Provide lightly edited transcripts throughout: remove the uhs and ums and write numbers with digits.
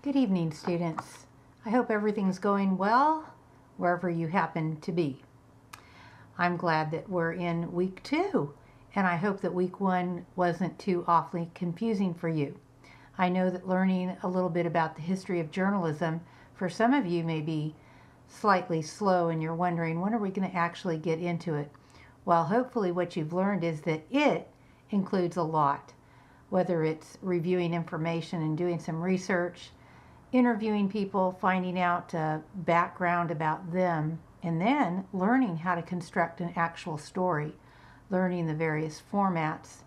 Good evening, students. I hope everything's going well wherever you happen to be. I'm glad that we're in week 2, and I hope that week 1 wasn't too awfully confusing for you. I know that learning a little bit about the history of journalism for some of you may be slightly slow, and you're wondering, when are we going to actually get into it? Well, hopefully what you've learned is that it includes a lot, whether it's reviewing information and doing some research, interviewing people, finding out background about them, and then learning how to construct an actual story, learning the various formats,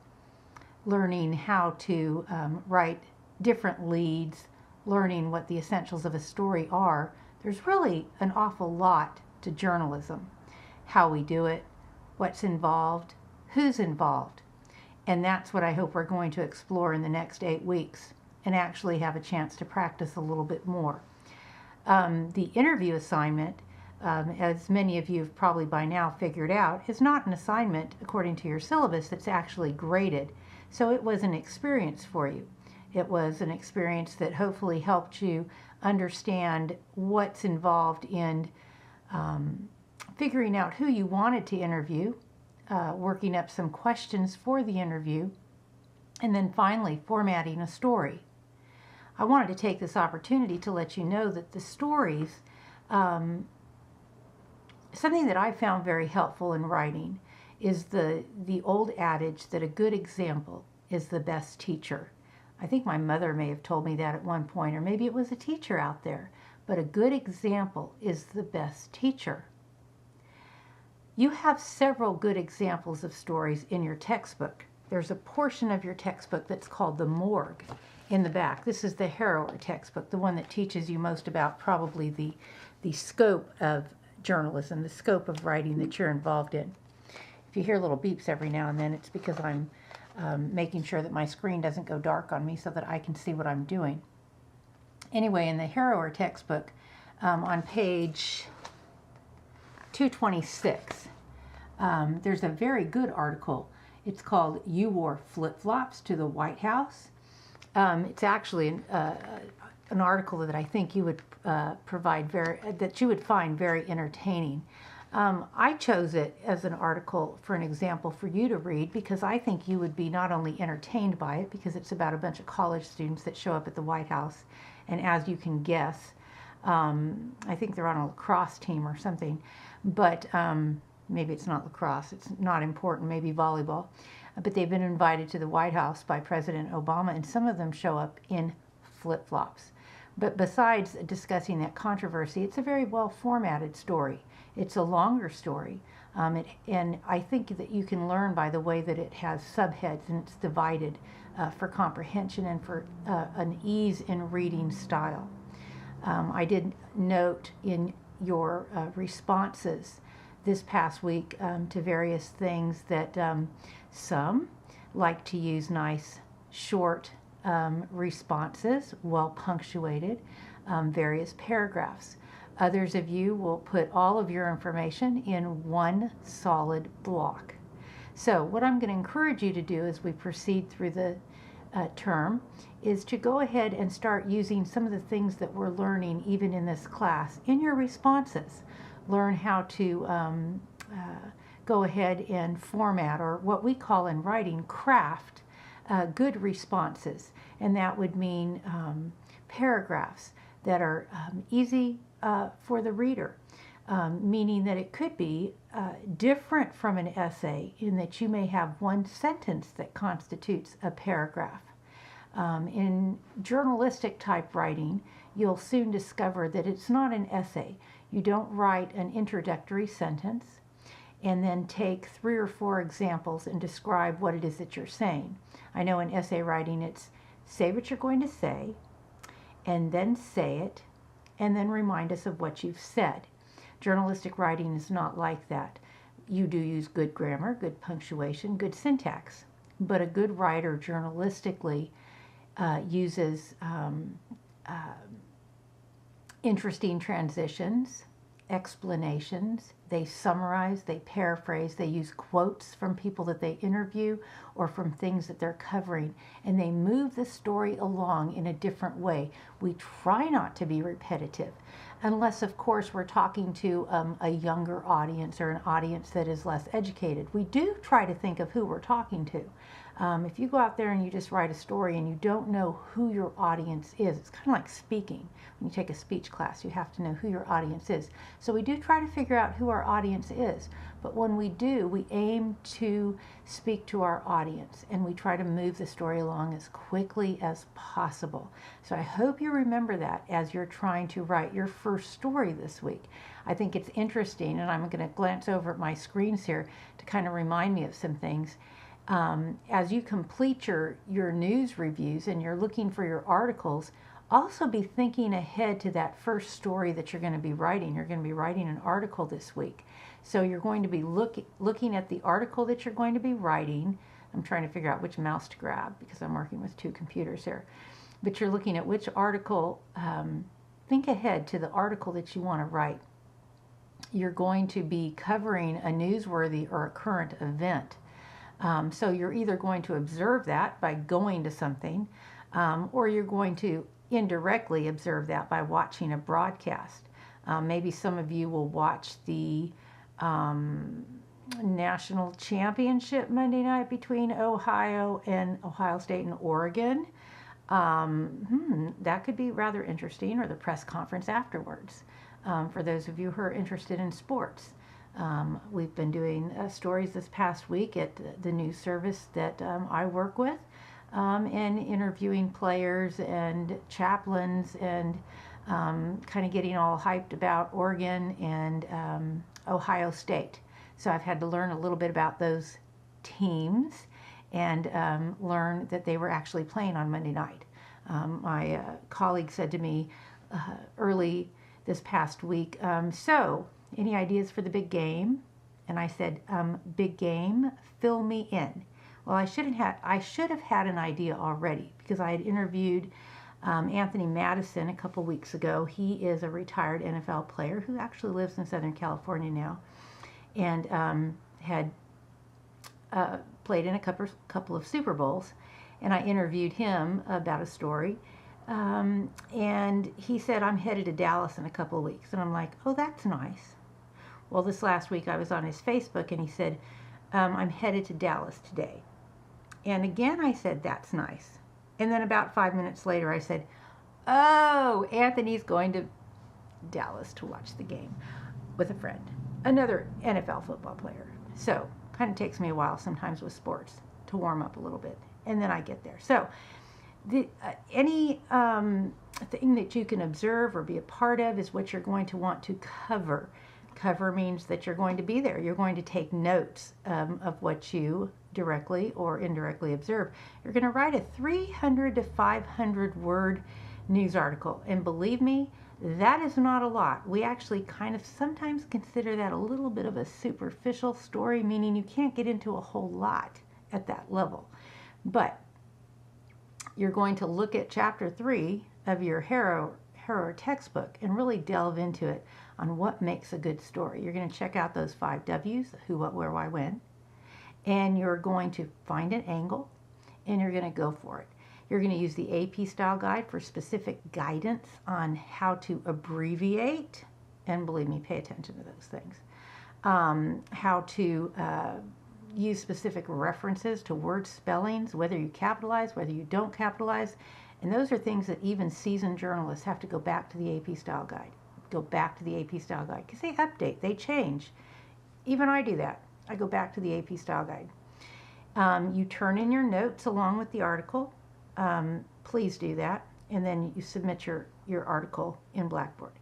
learning how to write different leads, learning what the essentials of a story are. There's really an awful lot to journalism. How we do it, what's involved, who's involved. And that's what I hope we're going to explore in the next 8 weeks and actually have a chance to practice a little bit more. The interview assignment, as many of you have probably by now figured out, is not an assignment according to your syllabus that's actually graded. So it was an experience for you. It was an experience that hopefully helped you understand what's involved in figuring out who you wanted to interview, working up some questions for the interview, and then finally formatting a story. I wanted to take this opportunity to let you know that the stories, something that I found very helpful in writing is the old adage that a good example is the best teacher. I think my mother may have told me that at one point, or maybe it was a teacher out there, but a good example is the best teacher. You have several good examples of stories in your textbook. There's a portion of your textbook that's called the morgue in the back. This is the Harrower textbook, the one that teaches you most about probably the scope of journalism, the scope of writing that you're involved in. If you hear little beeps every now and then, it's because I'm making sure that my screen doesn't go dark on me so that I can see what I'm doing. Anyway, in the Harrower textbook, on page 226, there's a very good article. It's called "You Wore Flip-Flops to the White House." It's actually an article that I think you would that you would find very entertaining. I chose it as an article for an example for you to read because I think you would be not only entertained by it, because it's about a bunch of college students that show up at the White House, and as you can guess, I think they're on a lacrosse team or something, but maybe it's not lacrosse, it's not important, maybe volleyball. But they've been invited to the White House by President Obama, and some of them show up in flip-flops. But besides discussing that controversy, it's a very well formatted story. It's a longer story, and I think that you can learn by the way that it has subheads and it's divided for comprehension and for an ease in reading style. I did note in your responses this past week to various things that some like to use nice short responses, well punctuated, various paragraphs. Others of you will put all of your information in one solid block. So what I'm going to encourage you to do as we proceed through the term is to go ahead and start using some of the things that we're learning even in this class in your responses. Learn how to go ahead and format, or what we call in writing, craft good responses. And that would mean paragraphs that are easy for the reader, meaning that it could be different from an essay in that you may have one sentence that constitutes a paragraph. In journalistic type writing, you'll soon discover that it's not an essay. You don't write an introductory sentence and then take 3 or 4 examples and describe what it is that you're saying. I know in essay writing it's say what you're going to say, and then say it, and then remind us of what you've said. Journalistic writing is not like that. You do use good grammar, good punctuation, good syntax, but a good writer journalistically uses interesting transitions, explanations, they summarize, they paraphrase, they use quotes from people that they interview or from things that they're covering, and they move the story along in a different way. We try not to be repetitive, unless, of course, we're talking to a younger audience or an audience that is less educated. We do try to think of who we're talking to. If you go out there and you just write a story and you don't know who your audience is, it's kind of like speaking. When you take a speech class, you have to know who your audience is. So we do try to figure out who our audience is. But when we do, we aim to speak to our audience, and we try to move the story along as quickly as possible. So I hope you remember that as you're trying to write your first story this week. I think it's interesting, and I'm going to glance over at my screens here to kind of remind me of some things. As you complete your news reviews and you're looking for your articles, also be thinking ahead to that first story that you're going to be writing. You're going to be writing an article this week. So you're going to be looking at the article that you're going to be writing. I'm trying to figure out which mouse to grab because I'm working with two computers here. But you're looking at which article, think ahead to the article that you want to write. You're going to be covering a newsworthy or a current event. So you're either going to observe that by going to something, or you're going to indirectly observe that by watching a broadcast. Maybe some of you will watch the national championship Monday night between Ohio State and Oregon. That could be rather interesting, or the press conference afterwards, for those of you who are interested in sports. We've been doing stories this past week at the news service that I work with, and interviewing players and chaplains and kind of getting all hyped about Oregon and Ohio State. So I've had to learn a little bit about those teams and learn that they were actually playing on Monday night. My colleague said to me early this past week, so any ideas for the big game? And I said, big game, fill me in. Well, I should have had an idea already, because I had interviewed Anthony Madison a couple weeks ago. He is a retired NFL player who actually lives in Southern California now, and had played in a couple of Super Bowls. And I interviewed him about a story. And he said, I'm headed to Dallas in a couple of weeks. And I'm like, oh, that's nice. Well, this last week I was on his Facebook, and he said, I'm headed to Dallas today. And again, I said, that's nice. And then about 5 minutes later, I said, oh, Anthony's going to Dallas to watch the game with a friend, another NFL football player. So kind of takes me a while sometimes with sports to warm up a little bit, and then I get there. So any thing that you can observe or be a part of is what you're going to want to cover. Cover means that you're going to be there. You're going to take notes of what you directly or indirectly observe. You're going to write a 300 to 500 word news article. And believe me, that is not a lot. We actually kind of sometimes consider that a little bit of a superficial story, meaning you can't get into a whole lot at that level. But you're going to look at chapter 3 of your Harrow textbook and really delve into it on what makes a good story. You're going to check out those 5 W's, who, what, where, why, when, and you're going to find an angle, and you're going to go for it. You're going to use the AP style guide for specific guidance on how to abbreviate, and believe me, pay attention to those things. How to use specific references to word spellings, whether you capitalize, whether you don't capitalize. And those are things that even seasoned journalists have to go back to the AP style guide. Go back to the AP style guide because they update, they change. Even I do that. I go back to the AP style guide. You turn in your notes along with the article. Please do that. And then you submit your article in Blackboard.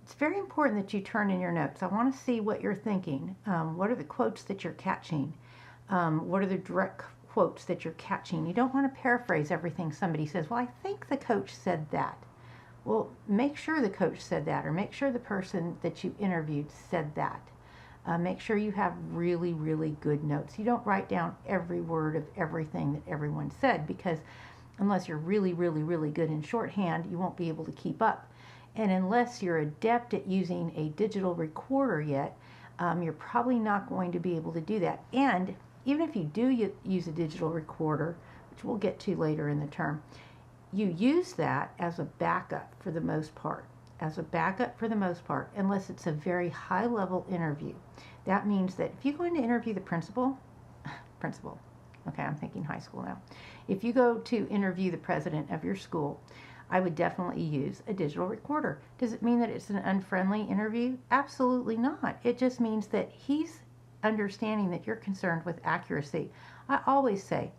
It's very important that you turn in your notes. I want to see what you're thinking. What are the quotes that you're catching? What are the direct quotes that you're catching? You don't want to paraphrase everything somebody says. Well, I think the coach said that. Well, make sure the coach said that, or make sure the person that you interviewed said that. Make sure you have really, really good notes. You don't write down every word of everything that everyone said, because unless you're really, really, really good in shorthand, you won't be able to keep up. And unless you're adept at using a digital recorder yet, you're probably not going to be able to do that. And even if you do use a digital recorder, which we'll get to later in the term, you use that as a backup for the most part. Unless it's a very high-level interview. That means that if you're going to interview the principal, okay, I'm thinking high school now. If you go to interview the president of your school, I would definitely use a digital recorder. Does it mean that it's an unfriendly interview? Absolutely not. It just means that he's understanding that you're concerned with accuracy. I always say,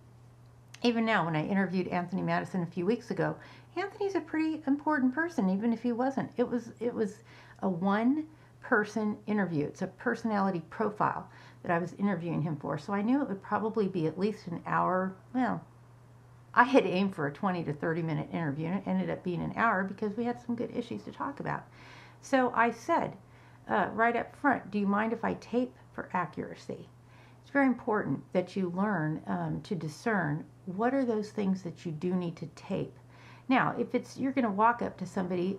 even now when I interviewed Anthony Madison a few weeks ago, Anthony's a pretty important person, even if he wasn't. It was a one-person interview. It's a personality profile that I was interviewing him for. So I knew it would probably be at least an hour. Well, I had aimed for a 20 to 30-minute interview, and it ended up being an hour because we had some good issues to talk about. So I said right up front, do you mind if I tape for accuracy? It's very important that you learn to discern what are those things that you do need to tape. Now, if you're going to walk up to somebody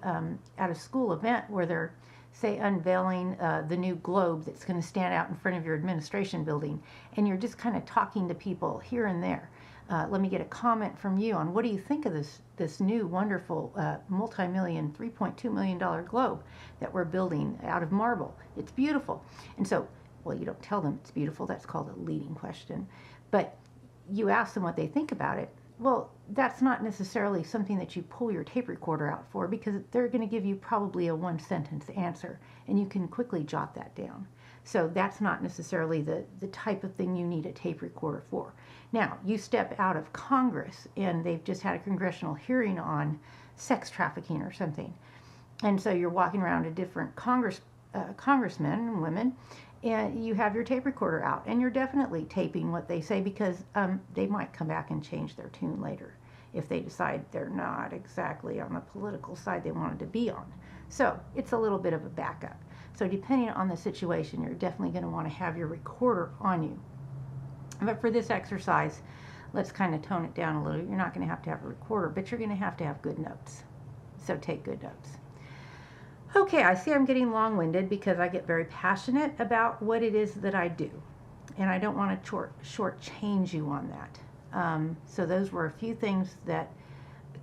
at a school event where they're, say, unveiling the new globe that's going to stand out in front of your administration building, and you're just kind of talking to people here and there, let me get a comment from you on what do you think of this new wonderful multi-million, $3.2 million globe that we're building out of marble. It's beautiful. And so, well, you don't tell them it's beautiful. That's called a leading question. But you ask them what they think about it. Well, that's not necessarily something that you pull your tape recorder out for, because they're going to give you probably a one-sentence answer, and you can quickly jot that down. So that's not necessarily the type of thing you need a tape recorder for. Now, you step out of Congress, and they've just had a congressional hearing on sex trafficking or something. And so you're walking around to different congressmen and women, and you have your tape recorder out, and you're definitely taping what they say, because they might come back and change their tune later if they decide they're not exactly on the political side they wanted to be on. So it's a little bit of a backup. So depending on the situation, you're definitely going to want to have your recorder on you. But for this exercise, let's kind of tone it down a little. You're not going to have a recorder, but you're going to have good notes. So take good notes. Okay, I see I'm getting long-winded because I get very passionate about what it is that I do. And I don't want to shortchange you on that. So those were a few things that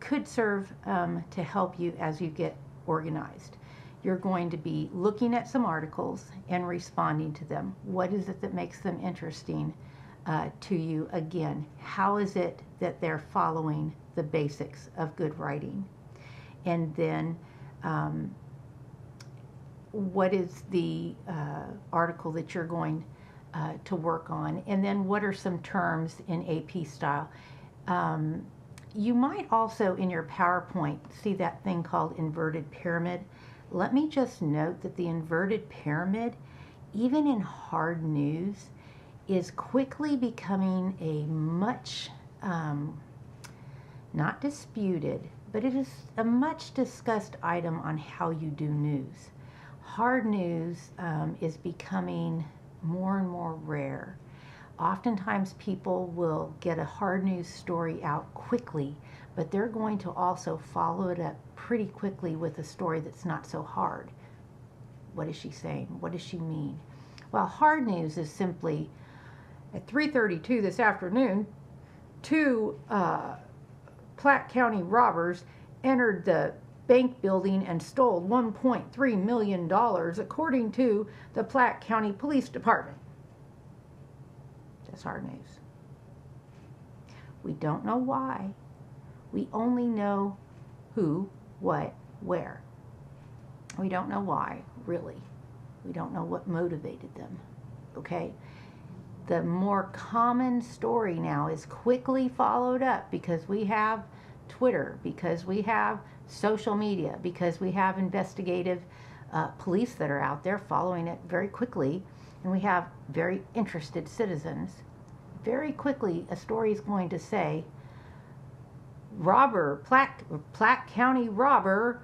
could serve to help you as you get organized. You're going to be looking at some articles and responding to them. What is it that makes them interesting to you? Again, how is it that they're following the basics of good writing? And then what is the article that you're going to work on? And then what are some terms in AP style? You might also in your PowerPoint see that thing called inverted pyramid. Let me just note that the inverted pyramid, even in hard news, is quickly becoming a much, not disputed, but it is a much discussed item on how you do news. Hard news is becoming more and more rare. Oftentimes people will get a hard news story out quickly, but they're going to also follow it up pretty quickly with a story that's not so hard. What is she saying? What does she mean? Well, hard news is simply, at 3:32 this afternoon, two Platte County robbers entered the bank building and stole $1.3 million, according to the Platte County Police Department. That's hard news. We don't know why. We only know who, what, where. We don't know why, really. We don't know what motivated them, okay? The more common story now is quickly followed up because we have Twitter, because we have social media, because we have investigative police that are out there following it very quickly, and we have very interested citizens. Very quickly, a story is going to say, robber, Platte County robber,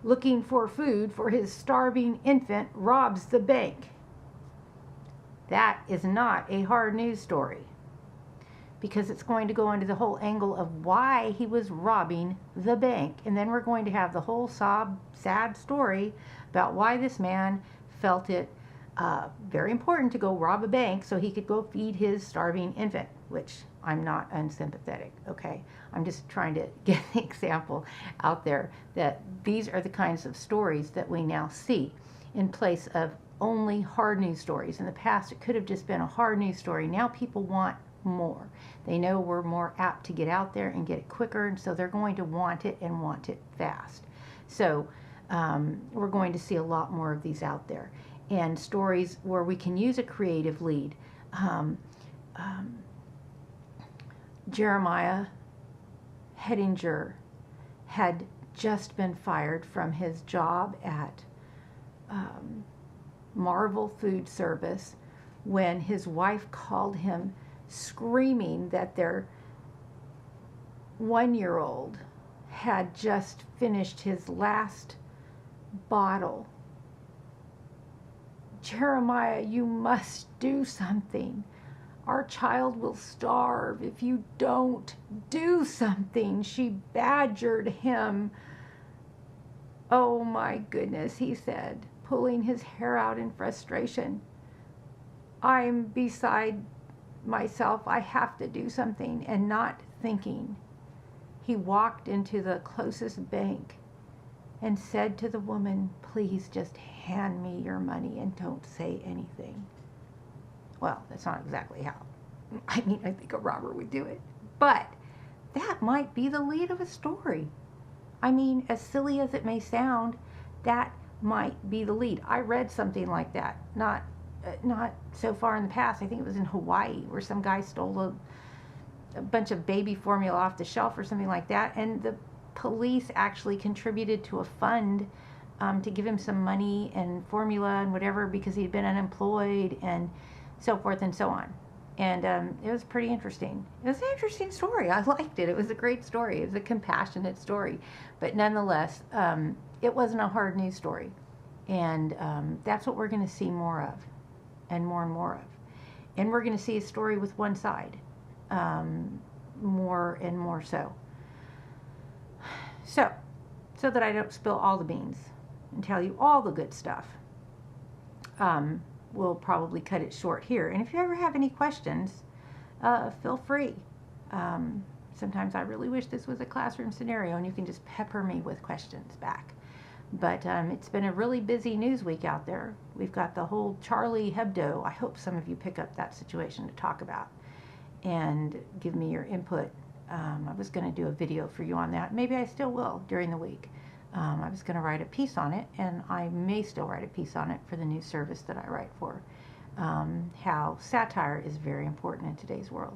looking for food for his starving infant, robs the bank. That is not a hard news story. because it's going to go into the whole angle of why he was robbing the bank. And then we're going to have the whole sad story about why this man felt it very important to go rob a bank so he could go feed his starving infant, which I'm not unsympathetic, okay? I'm just trying to get the example out there that these are the kinds of stories that we now see in place of only hard news stories. In the past, it could have just been a hard news story. Now people want more. They know we're more apt to get out there and get it quicker, and so they're going to want it and want it fast. So we're going to see a lot more of these out there, and stories where we can use a creative lead. Jeremiah Hettinger had just been fired from his job at Marvel Food Service when his wife called him screaming that their 1-year-old had just finished his last bottle. Jeremiah, you must do something. Our child will starve if you don't do something. She badgered him. Oh my goodness, he said, pulling his hair out in frustration. I'm beside myself. I have to do something. And not thinking, he walked into the closest bank and said to the woman, please just hand me your money and don't say anything. Well, that's not exactly how. I mean, I think a robber would do it. But that might be the lead of a story. I mean, as silly as it may sound, that might be the lead. I read something like that, not so far in the past. I think it was in Hawaii, where some guy stole a bunch of baby formula off the shelf or something like that, and the police actually contributed to a fund to give him some money and formula and whatever because he'd been unemployed and so forth and so on. And it was pretty interesting. It was an interesting story. I liked it. It was a great story. It was a compassionate story. But nonetheless, it wasn't a hard news story. And that's what we're going to see more of and more of. And we're going to see a story with one side more and more so. So that I don't spill all the beans and tell you all the good stuff, we'll probably cut it short here. And if you ever have any questions, feel free. Sometimes I really wish this was a classroom scenario and you can just pepper me with questions back. But it's been a really busy news week out there. We've got the whole Charlie Hebdo. I hope some of you pick up that situation to talk about and give me your input. I was going to do a video for you on that. Maybe I still will during the week. I was going to write a piece on it, and I may still write a piece on it for the news service that I write for. How satire is very important in today's world.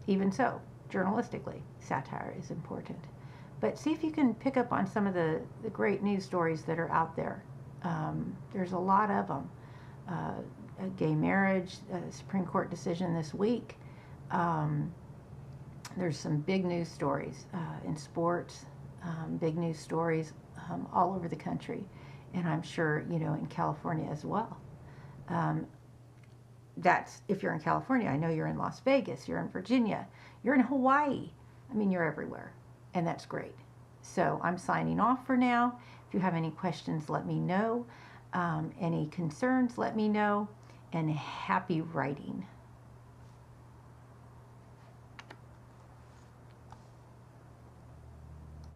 Even so, journalistically, satire is important. But see if you can pick up on some of the great news stories that are out there. There's a lot of them. Gay marriage, Supreme Court decision this week. There's some big news stories in sports, big news stories all over the country, and I'm sure, in California as well. That's if you're in California. I know you're in Las Vegas, you're in Virginia, you're in Hawaii. I mean, you're everywhere, and that's great. So I'm signing off for now. If you have any questions, let me know. Any concerns, let me know, and happy writing.